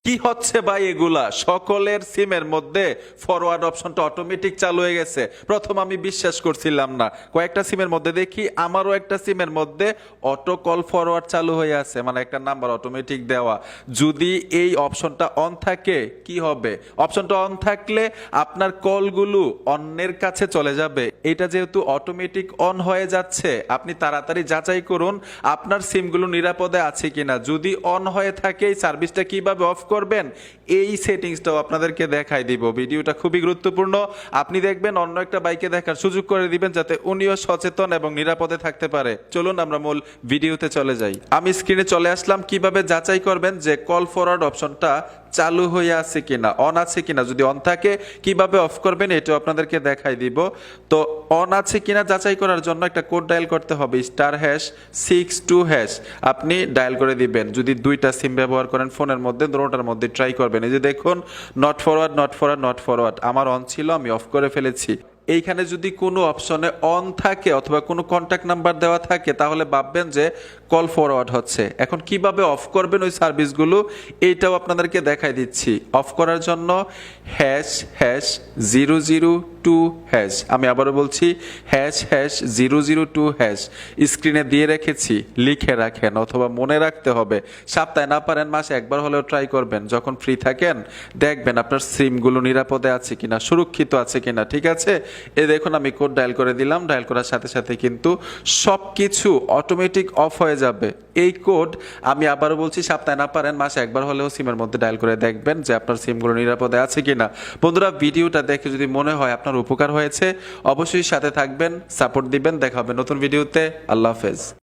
কি হচ্ছে ভাই এগুলা? সকলের সিমের মধ্যে ফরওয়ার্ড অপশনটা অটোমেটিক চালু হয়ে গেছে। প্রথম আমি বিশ্বাস করছিলাম না, কয়েকটা সিমের মধ্যে দেখি আমারও একটা সিমের মধ্যে অটো কল ফরওয়ার্ড চালু হয়ে আছে, মানে একটা নাম্বার অটোমেটিক দেওয়া। যদি এই অপশনটা অন থাকে কি হবে? অপশনটা অন থাকলে আপনার কলগুলো অন্যের কাছে চলে যাবে। এটা যেহেতু অটোমেটিক অন হয়ে যাচ্ছে, আপনি তাড়াতাড়ি যাচাই করুন আপনার সিমগুলো নিরাপদে আছে কিনা। যদি অন হয়ে থাকে এই সার্ভিসটা কিভাবে অফ করবেন এই সেটিংসটাও আপনাদেরকে দেখাই দিব। ভিডিওটা খুবই গুরুত্বপূর্ণ, আপনি দেখবেন অন্য একটা বাইকে দেখার সুযোগ করে দিবেন যাতে উনিও সচেতন এবং নিরাপদে থাকতে পারে। চলুন আমরা মূল ভিডিওতে চলে যাই। আমি স্ক্রিনে চলে আসলাম। কিভাবে যাচাই করবেন যে কল ফরওয়ার্ড অপশনটা চালু হয়ে আছে কিনা, অন আছে কিনা। যদি অন থাকে কিভাবে অফ করবেন এটাও আপনাদেরকে দেখাই দিব। তো অন আছে কিনা যাচাই করার জন্য একটা কোড ডায়াল করতে হবে, *62#। আপনি ডায়াল করে দিবেন। যদি দুইটা সিম ব্যবহার করেন ফোনের মধ্যে, দুটোটার মধ্যে ট্রাই করবেন। এই যে দেখুন, not forward not forward not forward আমার অন ছিল, আমি অফ করে ফেলেছি। এইখানে যদি কোনো অপশনে অন থাকে অথবা কোনো কন্ট্যাক্ট নাম্বার দেওয়া থাকে তাহলে ভাববেন যে কল ফরওয়ার্ড হচ্ছে। এখন কিভাবে অফ করবেন ওই সার্ভিসগুলো এইটাও আপনাদেরকে দেখাই দিচ্ছি। অফ করার জন্য #002#, আমি আবারও বলছি #002#। স্ক্রিনে দিয়ে রেখেছি, লিখে রাখেন অথবা মনে রাখতে হবে। সপ্তাহে না পারেন মাসে একবার হলেও ট্রাই করবেন। যখন ফ্রি থাকেন দেখবেন আপনার সিমগুলো নিরাপদে আছে কিনা, সুরক্ষিত আছে কিনা। ঠিক আছে, এই দেখুন আমি কোড ডায়াল করে দিলাম। ডায়াল করার সাথে সাথে কিন্তু সব কিছু অটোমেটিক অফ হয়ে যাবে। এই কোড আমি আবারও বলছি, সপ্তাহে না পারেন মাসে একবার হলেও সিমের মধ্যে ডায়াল করে দেখবেন যে আপনার সিমগুলো নিরাপদে আছে কিনা। বন্ধুরা, ভিডিওটা দেখে যদি মনে হয় আপনার উপকার হয়েছে অবশ্যই সাথে থাকবেন, সাপোর্ট দিবেন। দেখা হবে নতুন ভিডিওতে। আল্লাহ হাফেজ।